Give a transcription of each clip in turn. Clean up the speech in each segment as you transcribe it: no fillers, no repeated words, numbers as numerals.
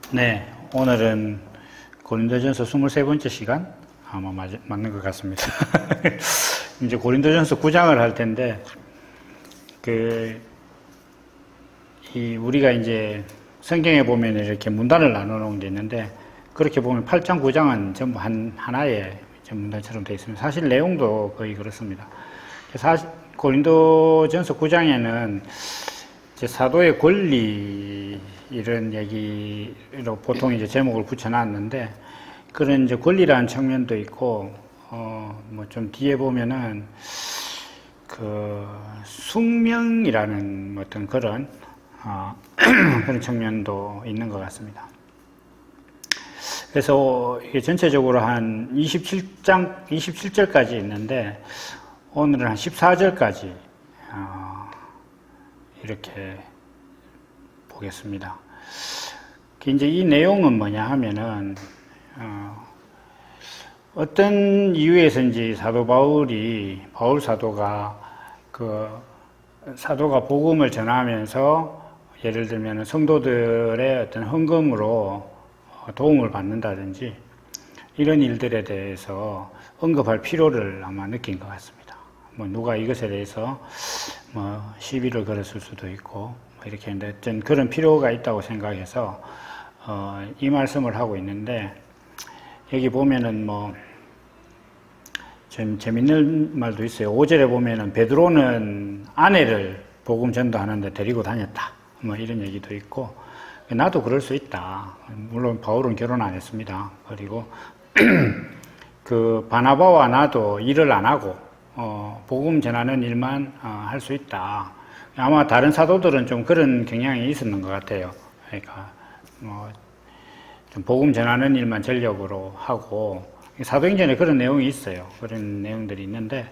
네, 오늘은 고린도전서 23번째 시간 아마 맞는 것 같습니다. 이제 고린도전서 9장을 할 텐데, 우리가 이제 성경에 보면 이렇게 문단을 나눠 놓은 게 있는데, 그렇게 보면 8장, 9장은 전부 하나의 문단처럼 되어 있습니다. 사실 내용도 거의 그렇습니다. 고린도전서 9장에는 이제 사도의 권리 이런 얘기로 보통 이제 제목을 붙여놨는데, 그런 이제 권리라는 측면도 있고, 뭐 좀 뒤에 보면은 숙명이라는 어떤 그런 그런 측면도 있는 것 같습니다. 그래서 이게 전체적으로 한 27절까지 있는데, 오늘은 한 14절까지 이렇게 보겠습니다. 이제 이 내용은 뭐냐 하면은, 어떤 이유에서인지 바울 사도가 사도가 복음을 전하면서 예를 들면 성도들의 어떤 헌금으로 도움을 받는다든지 이런 일들에 대해서 언급할 필요를 아마 느낀 것 같습니다. 뭐 누가 이것에 대해서 뭐 시비를 걸었을 수도 있고 이렇게 했는데, 어떤 그런 필요가 있다고 생각해서 이 말씀을 하고 있는데, 여기 보면은 뭐 좀 재밌는 말도 있어요. 5절에 보면은 베드로는 아내를 복음 전도하는데 데리고 다녔다, 뭐 이런 얘기도 있고, 나도 그럴 수 있다. 물론 바울은 결혼 안 했습니다. 그리고 바나바와 나도 일을 안 하고 복음 전하는 일만 할 수 있다. 아마 다른 사도들은 좀 그런 경향이 있었는 것 같아요. 그러니까 좀 복음 전하는 일만 전력으로 하고, 사도행전에 그런 내용이 있어요. 그런 내용들이 있는데,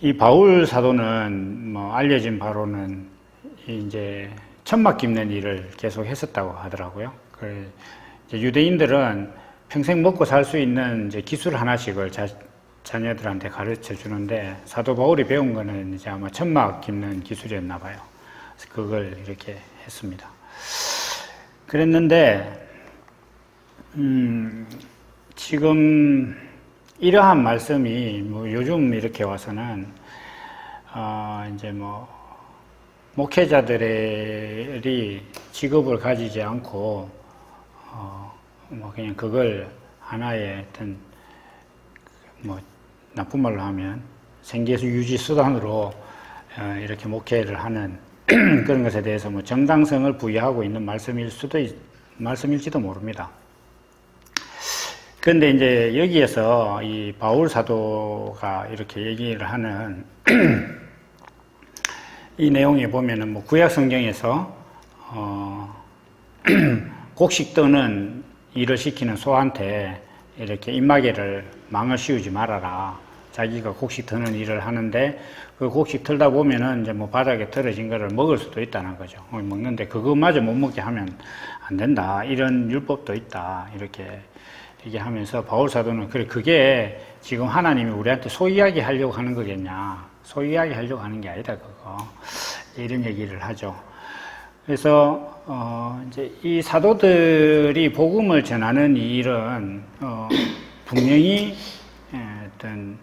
이 바울 사도는 알려진 바로는 이제 천막 깁는 일을 계속 했었다고 하더라고요. 유대인들은 평생 먹고 살 수 있는 이제 기술 하나씩을 자녀들한테 가르쳐 주는데, 사도 바울이 배운 거는 이제 아마 천막 깁는 기술이었나 봐요. 그래서 그걸 이렇게 했습니다. 그랬는데, 지금 이러한 말씀이 요즘 이렇게 와서는 이제 목회자들이 직업을 가지지 않고 그냥 그걸 하나의 어떤 나쁜 말로 하면 생계 유지 수단으로 이렇게 목회를 하는 그런 것에 대해서 정당성을 부여하고 있는 말씀일지도 모릅니다. 그런데 이제 여기에서 이 바울 사도가 이렇게 얘기를 하는 이 내용에 보면은 구약 성경에서 곡식 떠는 일을 시키는 소한테 이렇게 입마개를 망을 씌우지 말아라. 자기가 곡식 터는 일을 하는데 그 곡식 털다 보면은 이제 바닥에 떨어진 거를 먹을 수도 있다는 거죠. 먹는데 그거마저 못 먹게 하면 안 된다. 이런 율법도 있다. 이렇게 얘기하면서 바울 사도는 그게 지금 하나님이 우리한테 소이야기 하려고 하는 거겠냐. 소이야기 하려고 하는 게 아니다, 그거. 이런 얘기를 하죠. 그래서 이제 이 사도들이 복음을 전하는 이 일은 분명히 어떤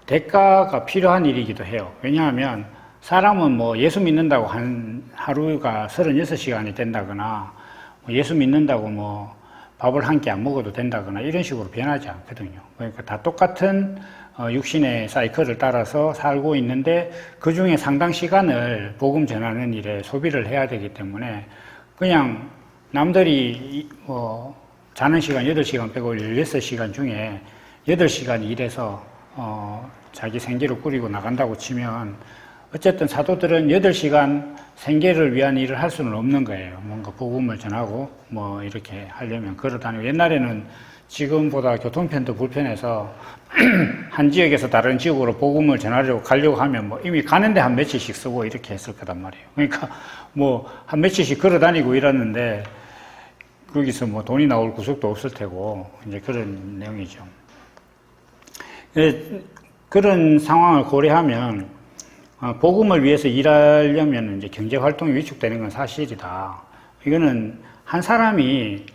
대가가 필요한 일이기도 해요. 왜냐하면 사람은 예수 믿는다고 하루가 36시간이 된다거나, 예수 믿는다고 밥을 한 끼 안 먹어도 된다거나 이런 식으로 변하지 않거든요. 그러니까 다 똑같은 육신의 사이클을 따라서 살고 있는데, 그 중에 상당 시간을 복음 전하는 일에 소비를 해야 되기 때문에, 그냥 남들이 자는 시간 8시간 빼고 16시간 중에 8시간 일해서 자기 생계를 꾸리고 나간다고 치면, 어쨌든 사도들은 8시간 생계를 위한 일을 할 수는 없는 거예요. 뭔가 복음을 전하고 이렇게 하려면 걸어 다니고, 옛날에는 지금보다 교통편도 불편해서 한 지역에서 다른 지역으로 복음을 전하려고 가려고 하면 이미 가는데 한 며칠씩 쓰고 이렇게 했을 거단 말이에요. 그러니까 한 며칠씩 걸어 다니고 이러는데, 거기서 돈이 나올 구석도 없을 테고, 이제 그런 내용이죠. 그런 상황을 고려하면 복음을 위해서 일하려면 이제 경제 활동이 위축되는 건 사실이다. 이거는 한 사람이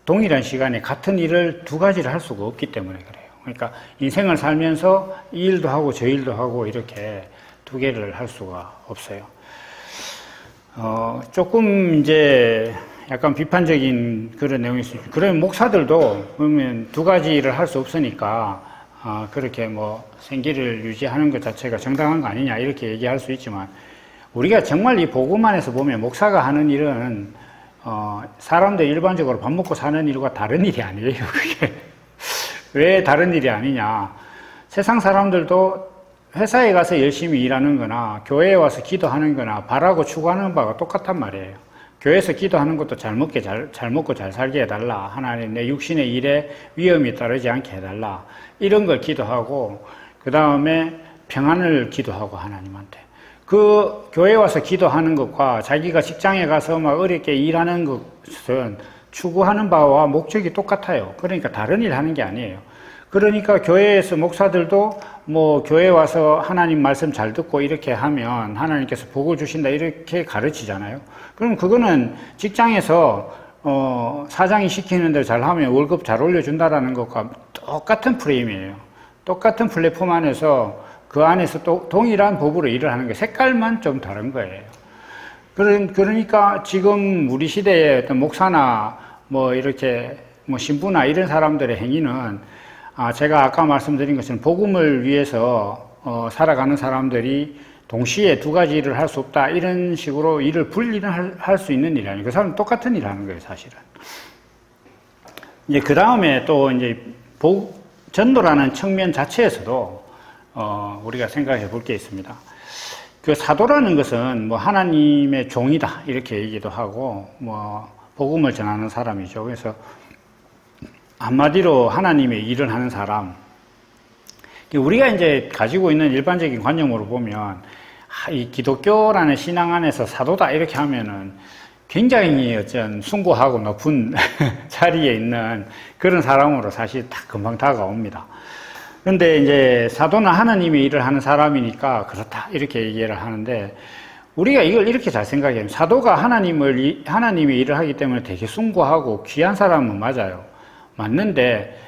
동일한 시간에 같은 일을 두 가지를 할 수가 없기 때문에 그래요. 그러니까 인생을 살면서 이 일도 하고 저 일도 하고 이렇게 두 개를 할 수가 없어요. 조금 이제 약간 비판적인 그런 내용이 있어요. 그러면 목사들도 그러면 두 가지 일을 할 수 없으니까 그렇게 뭐 생계를 유지하는 것 자체가 정당한 거 아니냐 이렇게 얘기할 수 있지만 우리가 정말 이 복음 안에서 보면 목사가 하는 일은 사람들 일반적으로 밥 먹고 사는 일과 다른 일이 아니에요. 그게 왜 다른 일이 아니냐? 세상 사람들도 회사에 가서 열심히 일하는 거나 교회에 와서 기도하는 거나 바라고 추구하는 바가 똑같단 말이에요. 교회에서 기도하는 것도 잘 먹고 잘 살게 해달라. 하나님 내 육신의 일에 위험이 따르지 않게 해달라. 이런 걸 기도하고 그 다음에 평안을 기도하고 하나님한테. 그 교회에 와서 기도하는 것과 자기가 직장에 가서 막 어렵게 일하는 것은 추구하는 바와 목적이 똑같아요. 그러니까 다른 일 하는 게 아니에요. 그러니까 교회에서 목사들도 뭐 교회 와서 하나님 말씀 잘 듣고 이렇게 하면 하나님께서 복을 주신다 이렇게 가르치잖아요. 그럼 그거는 직장에서 사장이 시키는 대로 잘하면 월급 잘 올려준다라는 것과 똑같은 프레임이에요. 똑같은 플랫폼 안에서 그 안에서 또 동일한 법으로 일을 하는 게 색깔만 좀 다른 거예요. 그러니까 지금 우리 시대의 어떤 목사나 뭐 이렇게 뭐 신부나 이런 사람들의 행위는 제가 아까 말씀드린 것처럼 복음을 위해서 살아가는 사람들이 동시에 두 가지 일을 할 수 없다 이런 식으로 일을 분리를 할 수 있는 일이 아니에요. 그 사람은 똑같은 일을 하는 거예요, 사실은. 이제 그 다음에 또 이제 전도라는 측면 자체에서도 우리가 생각해 볼 게 있습니다. 그 사도라는 것은 뭐 하나님의 종이다 이렇게 얘기도 하고 뭐 복음을 전하는 사람이죠. 그래서 한마디로 하나님의 일을 하는 사람. 우리가 이제 가지고 있는 일반적인 관념으로 보면 이 기독교라는 신앙 안에서 사도다 이렇게 하면은 굉장히 어떤 숭고하고 높은 자리에 있는 그런 사람으로 사실 다 금방 다가옵니다. 그런데 이제 사도는 하나님의 일을 하는 사람이니까 그렇다 이렇게 얘기를 하는데 우리가 이걸 이렇게 잘 생각해요. 사도가 하나님의 일을 하기 때문에 되게 숭고하고 귀한 사람은 맞아요. 맞는데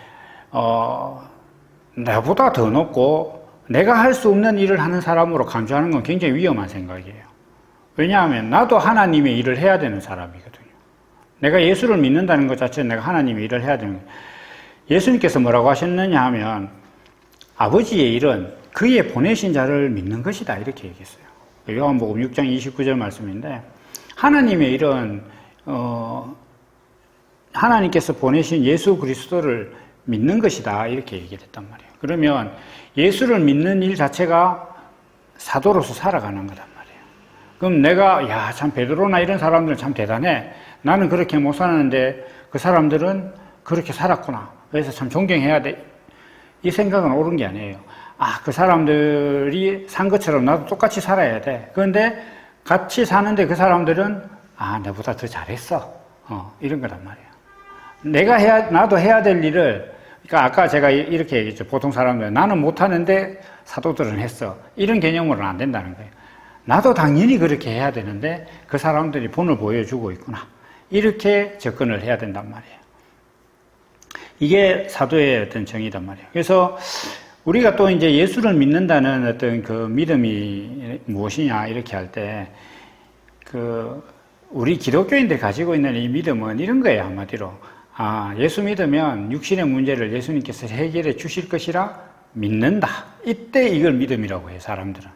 나보다 더 높고 내가 할 수 없는 일을 하는 사람으로 간주하는 건 굉장히 위험한 생각이에요. 왜냐하면 나도 하나님의 일을 해야 되는 사람이거든요. 내가 예수를 믿는다는 것 자체는 내가 하나님의 일을 해야 되는 거예요. 예수님께서 뭐라고 하셨느냐 하면 아버지의 일은 그의 보내신 자를 믿는 것이다 이렇게 얘기했어요. 요한복음 6장 29절 말씀인데 하나님의 일은 하나님께서 보내신 예수 그리스도를 믿는 것이다 이렇게 얘기를 했단 말이에요. 그러면 예수를 믿는 일 자체가 사도로서 살아가는 거단 말이에요. 그럼 내가 참 베드로나 이런 사람들은 참 대단해. 나는 그렇게 못 사는데 그 사람들은 그렇게 살았구나. 그래서 참 존경해야 돼. 이 생각은 옳은 게 아니에요. 그 사람들이 산 것처럼 나도 똑같이 살아야 돼. 그런데 같이 사는데 그 사람들은 내보다 더 잘했어. 이런 거란 말이에요. 나도 해야 될 일을, 그러니까 아까 제가 이렇게 얘기했죠. 보통 사람들은 나는 못하는데 사도들은 했어. 이런 개념으로는 안 된다는 거예요. 나도 당연히 그렇게 해야 되는데 그 사람들이 본을 보여주고 있구나. 이렇게 접근을 해야 된단 말이에요. 이게 사도의 어떤 정의단 말이에요. 그래서 우리가 또 이제 예수를 믿는다는 어떤 그 믿음이 무엇이냐 이렇게 할 때 우리 기독교인들이 가지고 있는 이 믿음은 이런 거예요. 한마디로 예수 믿으면 육신의 문제를 예수님께서 해결해 주실 것이라 믿는다. 이때 이걸 믿음이라고 해요. 사람들은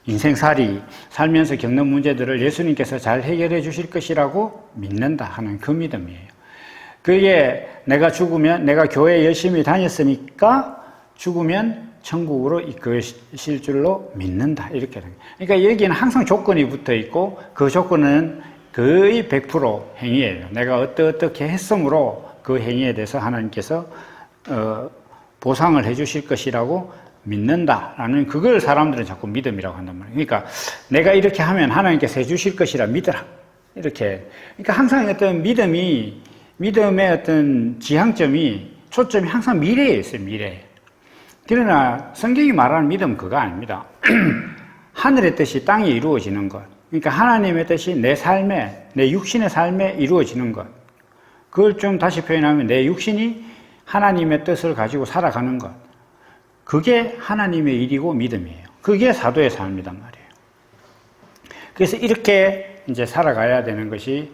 인생살이 살면서 겪는 문제들을 예수님께서 잘 해결해 주실 것이라고 믿는다 하는 그 믿음이에요. 그게 내가 죽으면 내가 교회 열심히 다녔으니까 죽으면 천국으로 이끄실 줄로 믿는다 이렇게 되는 거예요. 그러니까 여기는 항상 조건이 붙어 있고 그 조건은 거의 100% 행위예요. 내가 어떻게 했으므로 그 행위에 대해서 하나님께서 보상을 해주실 것이라고 믿는다라는 그걸 사람들은 자꾸 믿음이라고 한단 말이에요. 그러니까 내가 이렇게 하면 하나님께서 해주실 것이라 믿어라 이렇게. 그러니까 항상 어떤 믿음의 어떤 지향점이 초점이 항상 미래에 있어요. 미래. 그러나 성경이 말하는 믿음은 그거 아닙니다. 하늘의 뜻이 땅에 이루어지는 것. 그러니까 하나님의 뜻이 내 육신의 삶에 이루어지는 것. 그걸 좀 다시 표현하면 내 육신이 하나님의 뜻을 가지고 살아가는 것. 그게 하나님의 일이고 믿음이에요. 그게 사도의 삶이란 말이에요. 그래서 이렇게 이제 살아가야 되는 것이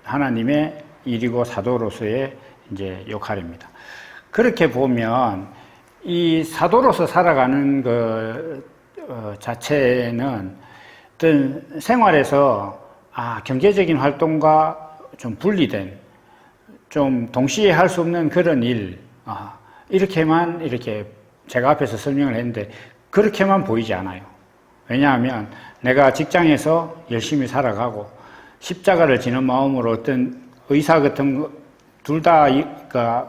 하나님의 일이고 사도로서의 이제 역할입니다. 그렇게 보면 이 사도로서 살아가는 것 자체는 어떤 생활에서 경제적인 활동과 좀 분리된, 좀 동시에 할 수 없는 그런 일, 이렇게만 이렇게 제가 앞에서 설명을 했는데 그렇게만 보이지 않아요. 왜냐하면 내가 직장에서 열심히 살아가고 십자가를 지는 마음으로 어떤 의사 같은 둘 다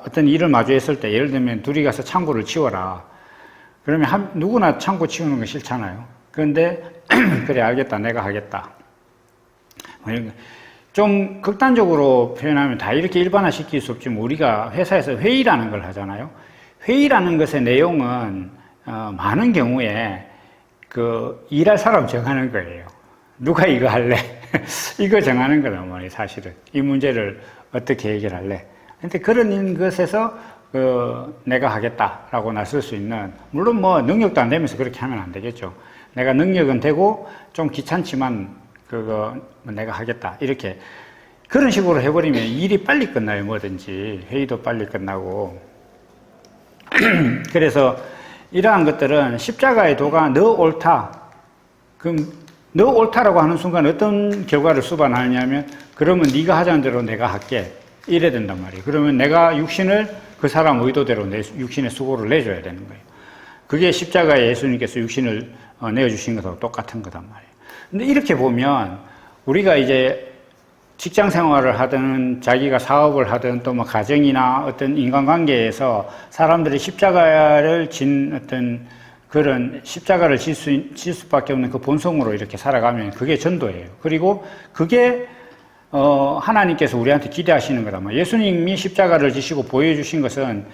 어떤 일을 마주했을 때, 예를 들면 둘이 가서 창고를 치워라. 그러면 누구나 창고 치우는 거 싫잖아요. 그런데 그래 알겠다, 내가 하겠다. 좀 극단적으로 표현하면 다 이렇게 일반화시킬 수 없지만 우리가 회사에서 회의라는 걸 하잖아요. 회의라는 것의 내용은 많은 경우에 그 일할 사람 정하는 거예요. 누가 이거 할래? 이거 정하는 거란 말이에요, 사실은. 이 문제를 어떻게 해결할래? 근데 그런 것에서 내가 하겠다라고 나설 수 있는, 물론 뭐 능력도 안 되면서 그렇게 하면 안 되겠죠. 내가 능력은 되고 좀 귀찮지만 그거 내가 하겠다, 이렇게 그런 식으로 해버리면 일이 빨리 끝나요. 뭐든지 회의도 빨리 끝나고. 그래서 이러한 것들은 십자가의 도가 너 옳다, 그럼 너 옳다라고 하는 순간 어떤 결과를 수반하냐면, 그러면 네가 하자는 대로 내가 할게, 이래야 된단 말이에요. 그러면 내가 육신을 그 사람 의도대로 내 육신의 수고를 내줘야 되는 거예요. 그게 십자가에 예수님께서 육신을 내어주신 것하고 똑같은 거단 말이에요. 근데 이렇게 보면 우리가 이제 직장 생활을 하든 자기가 사업을 하든 또 뭐 가정이나 어떤 인간관계에서 사람들이 십자가를 진 어떤 그런 십자가를 질 수밖에 없는 그 본성으로 이렇게 살아가면 그게 전도예요. 그리고 그게 하나님께서 우리한테 기대하시는 거란 말이에요. 예수님이 십자가를 지시고 보여주신 것은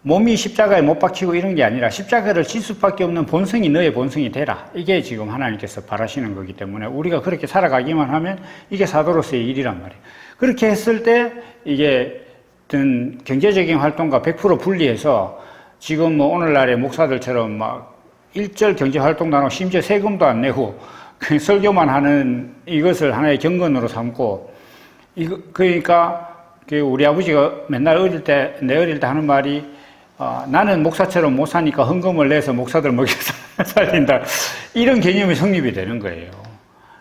몸이 십자가에 못 박히고 이런 게 아니라 십자가를 질 수밖에 없는 본성이 너의 본성이 되라. 이게 지금 하나님께서 바라시는 거기 때문에 우리가 그렇게 살아가기만 하면 이게 사도로서의 일이란 말이에요. 그렇게 했을 때 이게 어떤 경제적인 활동과 100% 분리해서 지금 뭐 오늘날의 목사들처럼 막 일절 경제 활동도 안 하고 심지어 세금도 안 내고 그냥 설교만 하는 이것을 하나의 경건으로 삼고, 그러니까 우리 아버지가 맨날 내 어릴 때 하는 말이 나는 목사처럼 못 사니까 헌금을 내서 목사들 먹여서 살린다. 이런 개념이 성립이 되는 거예요.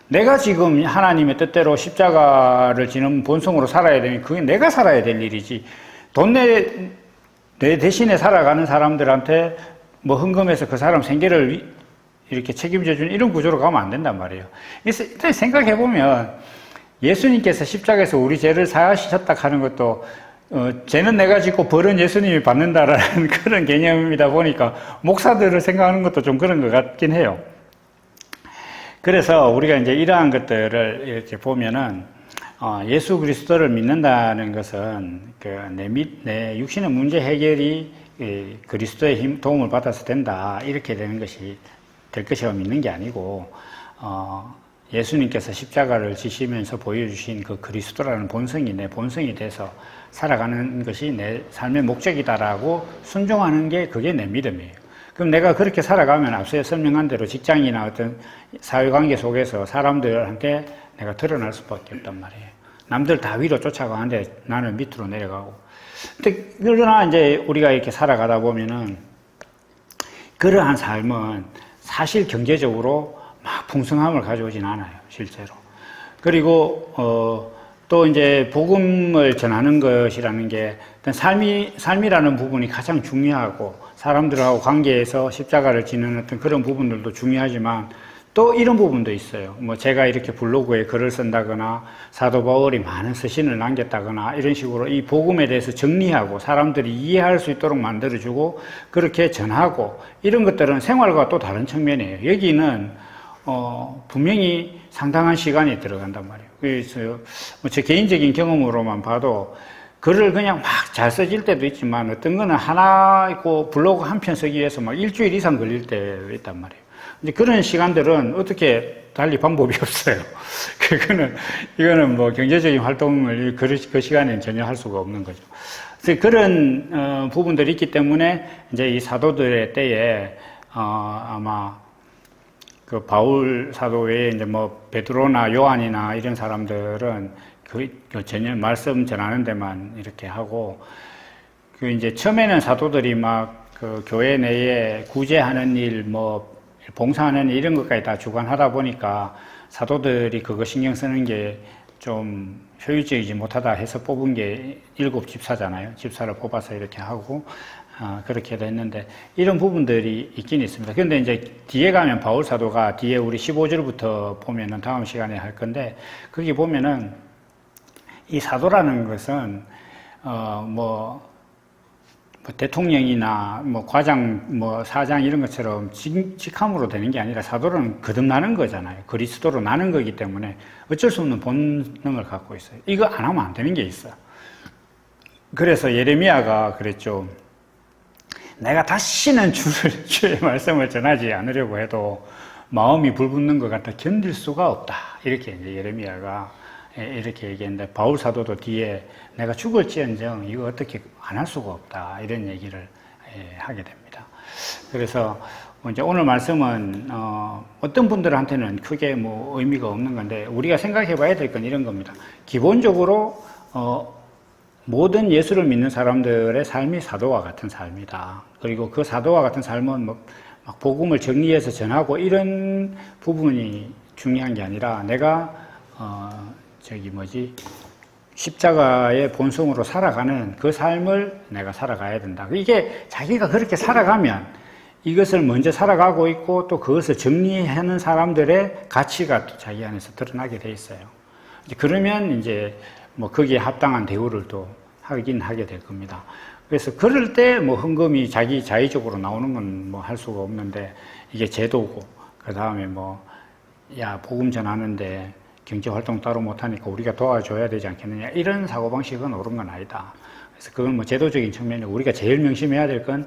내가 지금 하나님의 뜻대로 십자가를 지는 본성으로 살아야 되면 그게 내가 살아야 될 일이지, 내 대신에 살아가는 사람들한테 뭐 헌금해서 그 사람 생계를 이렇게 책임져주는 이런 구조로 가면 안 된단 말이에요. 그래서 일단 생각해보면 예수님께서 십자가에서 우리 죄를 사하셨다 하는 것도 죄는 내가 짓고 벌은 예수님이 받는다라는 그런 개념이다 보니까 목사들을 생각하는 것도 좀 그런 것 같긴 해요. 그래서 우리가 이제 이러한 것들을 이렇게 보면은 예수 그리스도를 믿는다는 것은 내 육신의 문제 해결이 그리스도의 도움을 받아서 된다, 이렇게 되는 것이 될 것이라고 믿는 게 아니고, 예수님께서 십자가를 지시면서 보여주신 그 그리스도라는 본성이 내 본성이 돼서 살아가는 것이 내 삶의 목적이다라고 순종하는 게 그게 내 믿음이에요. 그럼 내가 그렇게 살아가면 앞서 설명한 대로 직장이나 어떤 사회관계 속에서 사람들한테 내가 드러날 수밖에 없단 말이에요. 남들 다 위로 쫓아가는데 나는 밑으로 내려가고. 근데 그러나 이제 우리가 이렇게 살아가다 보면은 그러한 삶은 사실 경제적으로 막 풍성함을 가져오진 않아요, 실제로. 그리고 또 이제 복음을 전하는 것이라는 게 어떤 삶이라는 부분이 가장 중요하고, 사람들하고 관계에서 십자가를 지는 어떤 그런 부분들도 중요하지만 또 이런 부분도 있어요. 뭐 제가 이렇게 블로그에 글을 쓴다거나 사도 바울이 많은 서신을 남겼다거나 이런 식으로 이 복음에 대해서 정리하고 사람들이 이해할 수 있도록 만들어주고 그렇게 전하고, 이런 것들은 생활과 또 다른 측면이에요. 여기는 분명히 상당한 시간이 들어간단 말이에요. 그래서 제 개인적인 경험으로만 봐도 글을 그냥 막 잘 써질 때도 있지만 어떤 거는 하나 있고 블로그 한 편 쓰기 위해서 막 일주일 이상 걸릴 때 있단 말이에요. 이제 그런 시간들은 어떻게 달리 방법이 없어요. 이거는 뭐 경제적인 활동을 그 시간에는 전혀 할 수가 없는 거죠. 그래서 그런 부분들이 있기 때문에 이제 이 사도들의 때에 아마 그 바울 사도 외에 이제 뭐 베드로나 요한이나 이런 사람들은 그 전혀 말씀 전하는 데만 이렇게 하고, 그 이제 처음에는 사도들이 막 그 교회 내에 구제하는 일, 뭐 봉사하는 일 이런 것까지 다 주관하다 보니까 사도들이 그거 신경 쓰는 게 좀 효율적이지 못하다 해서 뽑은 게 7 집사잖아요. 집사를 뽑아서 이렇게 하고 그렇게 됐는데, 이런 부분들이 있긴 있습니다. 그런데 이제 뒤에 가면 바울 사도가 뒤에 우리 15절부터 보면은 다음 시간에 할 건데, 거기 보면은 이 사도라는 것은 뭐 대통령이나 뭐 과장, 뭐 사장 이런 것처럼 직함으로 되는 게 아니라 사도는 거듭나는 거잖아요. 그리스도로 나는 거기 때문에 어쩔 수 없는 본능을 갖고 있어요. 이거 안 하면 안 되는 게 있어요. 그래서 예레미야가 그랬죠. 내가 다시는 주의 말씀을 전하지 않으려고 해도 마음이 불붙는 것 같아 견딜 수가 없다. 이렇게 이제 예레미야가 이렇게 얘기했는데, 바울 사도도 뒤에 내가 죽을지언정 이거 어떻게 안 할 수가 없다. 이런 얘기를 하게 됩니다. 그래서 이제 오늘 말씀은 어떤 분들한테는 크게 뭐 의미가 없는 건데, 우리가 생각해 봐야 될 건 이런 겁니다. 기본적으로 모든 예수를 믿는 사람들의 삶이 사도와 같은 삶이다. 그리고 그 사도와 같은 삶은 뭐 막 복음을 정리해서 전하고 이런 부분이 중요한 게 아니라, 내가 십자가의 본성으로 살아가는 그 삶을 내가 살아가야 된다. 이게 자기가 그렇게 살아가면 이것을 먼저 살아가고 있고, 또 그것을 정리하는 사람들의 가치가 또 자기 안에서 드러나게 돼 있어요. 그러면 이제 뭐 거기에 합당한 대우를 또 하긴 하게 될 겁니다. 그래서 그럴 때 뭐 헌금이 자의적으로 나오는 건 뭐 할 수가 없는데, 이게 제도고, 그 다음에 뭐, 야, 복음 전하는데 경제활동 따로 못하니까 우리가 도와줘야 되지 않겠느냐, 이런 사고방식은 옳은 건 아니다. 그래서 그건 뭐 제도적인 측면에 우리가 제일 명심해야 될 건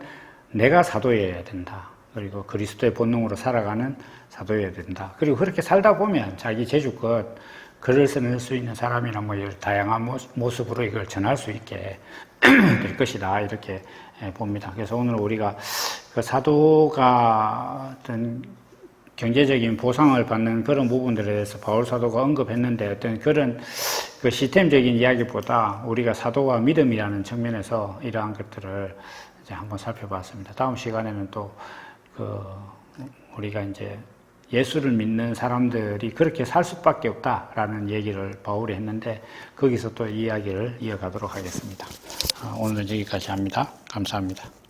내가 사도여야 된다. 그리고 그리스도의 본능으로 살아가는 사도여야 된다. 그리고 그렇게 살다 보면 자기 재주껏 글을 쓸 수 있는 사람이나 뭐 다양한 모습으로 이걸 전할 수 있게 될 것이다. 이렇게 봅니다. 그래서 오늘 우리가 그 사도가 어떤 경제적인 보상을 받는 그런 부분들에 대해서 바울 사도가 언급했는데, 어떤 그런 그 시스템적인 이야기보다 우리가 사도와 믿음이라는 측면에서 이러한 것들을 이제 한번 살펴봤습니다. 다음 시간에는 또 우리가 이제 예수를 믿는 사람들이 그렇게 살 수밖에 없다라는 얘기를 바울이 했는데, 거기서 또 이야기를 이어가도록 하겠습니다. 오늘은 여기까지 합니다. 감사합니다.